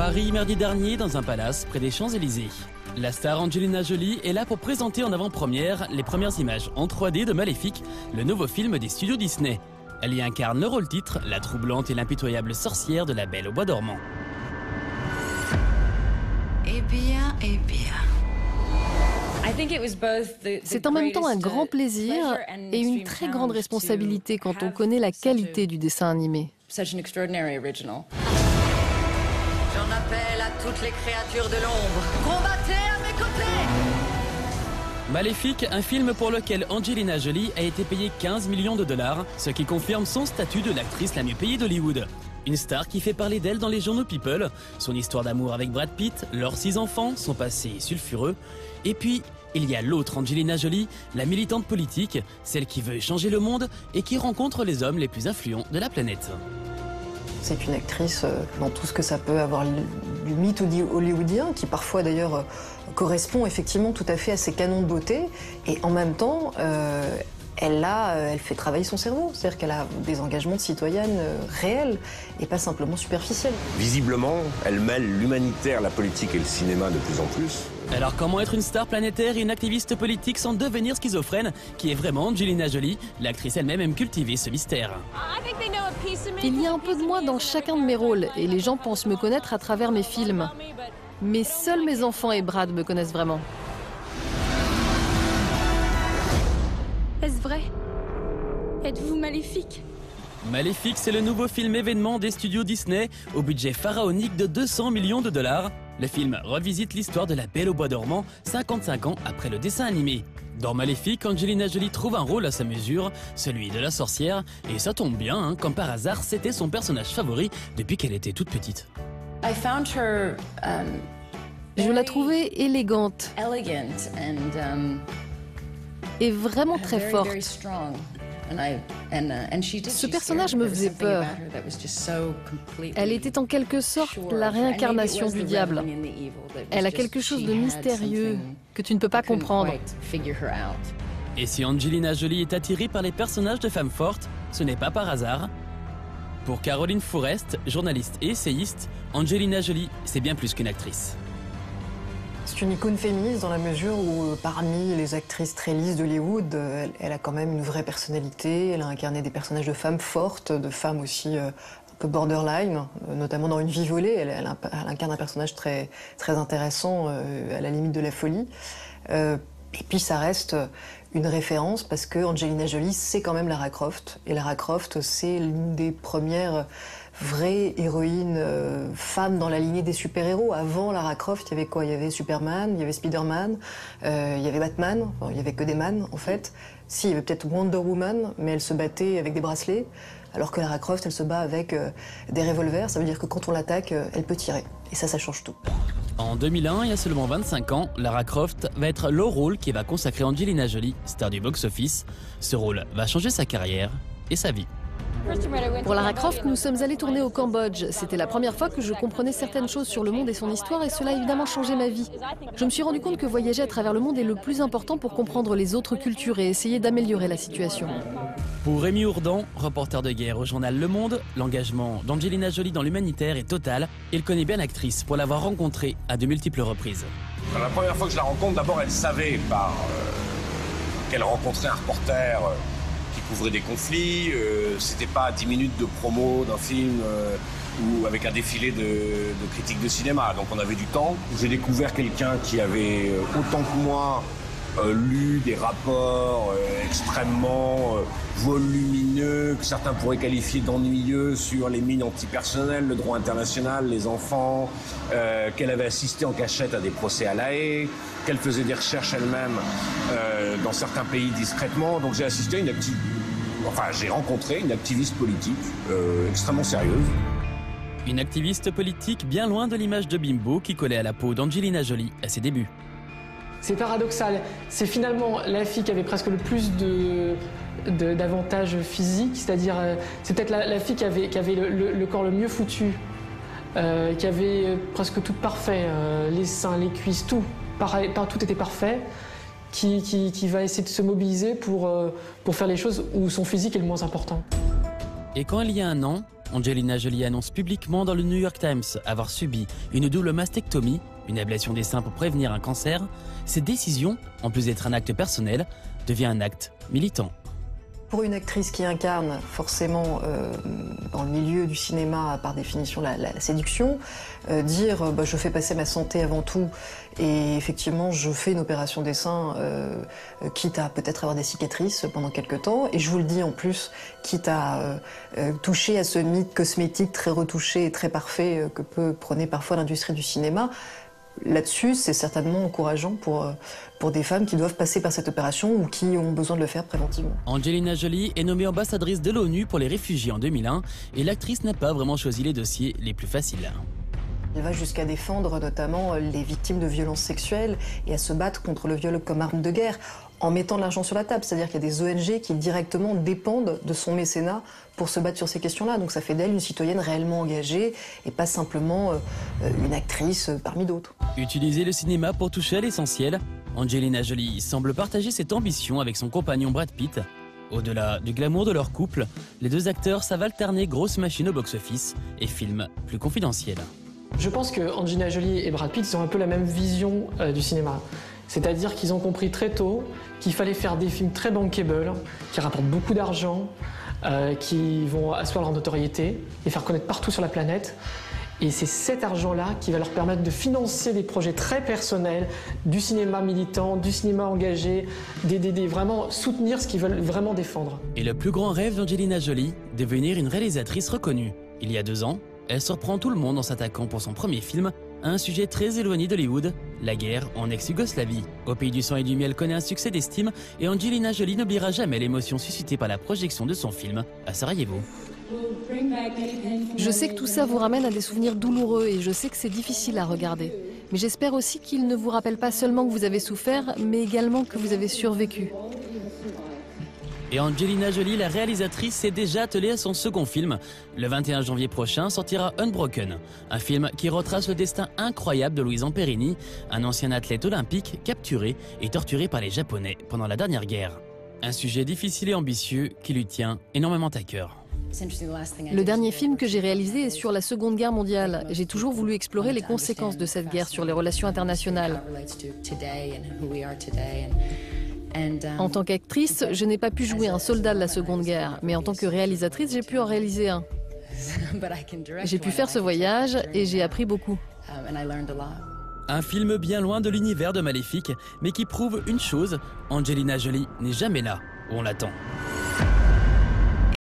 Paris, mardi dernier, dans un palace près des Champs-Élysées. La star Angelina Jolie est là pour présenter en avant-première les premières images en 3D de Maléfique, le nouveau film des studios Disney. Elle y incarne le rôle titre, la troublante et l'impitoyable sorcière de La Belle au bois dormant. Eh bien. C'est en même temps un grand plaisir et une très grande responsabilité quand on connaît la qualité du dessin animé. J'en appelle à toutes les créatures de l'ombre. Combattez à mes côtés! Maléfique, un film pour lequel Angelina Jolie a été payée 15 millions de dollars, ce qui confirme son statut de l'actrice la mieux payée d'Hollywood. Une star qui fait parler d'elle dans les journaux People, son histoire d'amour avec Brad Pitt, leurs 6 enfants, son passé sulfureux. Et puis, il y a l'autre Angelina Jolie, la militante politique, celle qui veut changer le monde et qui rencontre les hommes les plus influents de la planète. C'est une actrice dans tout ce que ça peut avoir du mythe hollywoodien, qui parfois d'ailleurs correspond effectivement tout à fait à ses canons de beauté, et en même temps, elle fait travailler son cerveau, c'est-à-dire qu'elle a des engagements de citoyenne réels et pas simplement superficiels. Visiblement, elle mêle l'humanitaire, la politique et le cinéma de plus en plus. Alors comment être une star planétaire et une activiste politique sans devenir schizophrène, qui est vraiment Angelina Jolie? L'actrice elle-même aime cultiver ce mystère. Il y a un peu de moi dans chacun de mes rôles et les gens pensent me connaître à travers mes films. Mais seuls mes enfants et Brad me connaissent vraiment. Est-ce vrai? Êtes-vous maléfique? Maléfique, c'est le nouveau film événement des studios Disney au budget pharaonique de 200 millions de dollars. Le film revisite l'histoire de La Belle au bois dormant 55 ans après le dessin animé. Dans Maléfique, Angelina Jolie trouve un rôle à sa mesure, celui de la sorcière, et ça tombe bien, hein, comme par hasard, c'était son personnage favori depuis qu'elle était toute petite. Je la trouvais élégante et vraiment très forte. Ce personnage me faisait peur. Elle était en quelque sorte la réincarnation du diable. Elle a quelque chose de mystérieux que tu ne peux pas comprendre. Et si Angelina Jolie est attirée par les personnages de femmes fortes, ce n'est pas par hasard. Pour Caroline Fourest, journaliste et essayiste, Angelina Jolie, c'est bien plus qu'une actrice. C'est une icône féministe dans la mesure où, parmi les actrices très lisses d'Hollywood, elle a quand même une vraie personnalité. Elle a incarné des personnages de femmes fortes, de femmes aussi un peu borderline, notamment dans Une vie volée. Elle incarne un personnage très intéressant, à la limite de la folie. Et puis ça reste une référence parce que Angelina Jolie, c'est quand même Lara Croft. Et Lara Croft, c'est l'une des premières vraies héroïnes femmes dans la lignée des super-héros. Avant Lara Croft, il y avait quoi? Il y avait Superman, il y avait Spider-Man, il y avait Batman. Enfin, il n'y avait que des man, en fait. Si, il y avait peut-être Wonder Woman, mais elle se battait avec des bracelets. Alors que Lara Croft, elle se bat avec des revolvers. Ça veut dire que quand on l'attaque, elle peut tirer. Et ça change tout. En 2001, il y a seulement 25 ans, Lara Croft va être le rôle qui va consacrer Angelina Jolie, star du box-office. Ce rôle va changer sa carrière et sa vie. Pour Lara Croft, nous sommes allés tourner au Cambodge. C'était la première fois que je comprenais certaines choses sur le monde et son histoire et cela a évidemment changé ma vie. Je me suis rendu compte que voyager à travers le monde est le plus important pour comprendre les autres cultures et essayer d'améliorer la situation. Pour Rémi Ourdan, reporter de guerre au journal Le Monde, l'engagement d'Angelina Jolie dans l'humanitaire est total. Il connaît bien l'actrice pour l'avoir rencontrée à de multiples reprises. La première fois que je la rencontre, d'abord elle savait qu'elle rencontrait un reporter qui couvrait des conflits. C'était pas 10 minutes de promo d'un film ou avec un défilé de critiques de cinéma. Donc on avait du temps. J'ai découvert quelqu'un qui avait autant que moi lu des rapports extrêmement volumineux, que certains pourraient qualifier d'ennuyeux, sur les mines antipersonnelles, le droit international, les enfants, qu'elle avait assisté en cachette à des procès à La Haye, qu'elle faisait des recherches elle-même dans certains pays discrètement. Donc j'ai rencontré une activiste politique extrêmement sérieuse. Une activiste politique bien loin de l'image de bimbo qui collait à la peau d'Angelina Jolie à ses débuts. C'est paradoxal, c'est finalement la fille qui avait presque le plus d'avantages physiques, c'est-à-dire c'est peut-être la fille qui avait le corps le mieux foutu, qui avait presque tout parfait, les seins, les cuisses, tout était parfait, qui va essayer de se mobiliser pour faire les choses où son physique est le moins important. Et quand il y a un an, Angelina Jolie annonce publiquement dans le New York Times avoir subi une double mastectomie, une ablation des seins pour prévenir un cancer, cette décision, en plus d'être un acte personnel, devient un acte militant. Pour une actrice qui incarne forcément dans le milieu du cinéma, par définition, la séduction, dire je fais passer ma santé avant tout et effectivement je fais une opération des seins, quitte à peut-être avoir des cicatrices pendant quelques temps, et je vous le dis en plus, quitte à toucher à ce mythe cosmétique très retouché et très parfait que peut prôner parfois l'industrie du cinéma. Là-dessus, c'est certainement encourageant pour des femmes qui doivent passer par cette opération ou qui ont besoin de le faire préventivement. Angelina Jolie est nommée ambassadrice de l'ONU pour les réfugiés en 2001 et l'actrice n'a pas vraiment choisi les dossiers les plus faciles. Elle va jusqu'à défendre notamment les victimes de violences sexuelles et à se battre contre le viol comme arme de guerre en mettant de l'argent sur la table. C'est-à-dire qu'il y a des ONG qui directement dépendent de son mécénat pour se battre sur ces questions-là. Donc ça fait d'elle une citoyenne réellement engagée et pas simplement une actrice parmi d'autres. Utiliser le cinéma pour toucher à l'essentiel, Angelina Jolie semble partager cette ambition avec son compagnon Brad Pitt. Au-delà du glamour de leur couple, les deux acteurs savent alterner grosses machines au box-office et films plus confidentiels. Je pense que Angelina Jolie et Brad Pitt ont un peu la même vision du cinéma. C'est-à-dire qu'ils ont compris très tôt qu'il fallait faire des films très bankable, qui rapportent beaucoup d'argent, qui vont asseoir leur notoriété et faire connaître partout sur la planète. Et c'est cet argent-là qui va leur permettre de financer des projets très personnels, du cinéma militant, du cinéma engagé, vraiment soutenir ce qu'ils veulent vraiment défendre. Et le plus grand rêve d'Angelina Jolie, devenir une réalisatrice reconnue. Il y a 2 ans, elle surprend tout le monde en s'attaquant pour son premier film à un sujet très éloigné d'Hollywood, la guerre en ex-Yougoslavie. Au pays du sang et du miel connaît un succès d'estime et Angelina Jolie n'oubliera jamais l'émotion suscitée par la projection de son film à Sarajevo. Je sais que tout ça vous ramène à des souvenirs douloureux et je sais que c'est difficile à regarder. Mais j'espère aussi qu'il ne vous rappelle pas seulement que vous avez souffert, mais également que vous avez survécu. Et Angelina Jolie, la réalisatrice, s'est déjà attelée à son second film. Le 21 janvier prochain sortira Unbroken, un film qui retrace le destin incroyable de Louis Zamperini, un ancien athlète olympique capturé et torturé par les Japonais pendant la dernière guerre. Un sujet difficile et ambitieux qui lui tient énormément à cœur. Le dernier film que j'ai réalisé est sur la Seconde Guerre mondiale. J'ai toujours voulu explorer les conséquences de cette guerre sur les relations internationales. En tant qu'actrice, je n'ai pas pu jouer un soldat de la Seconde Guerre, mais en tant que réalisatrice, j'ai pu en réaliser un. J'ai pu faire ce voyage et j'ai appris beaucoup. Un film bien loin de l'univers de Maléfique, mais qui prouve une chose, Angelina Jolie n'est jamais là où on l'attend.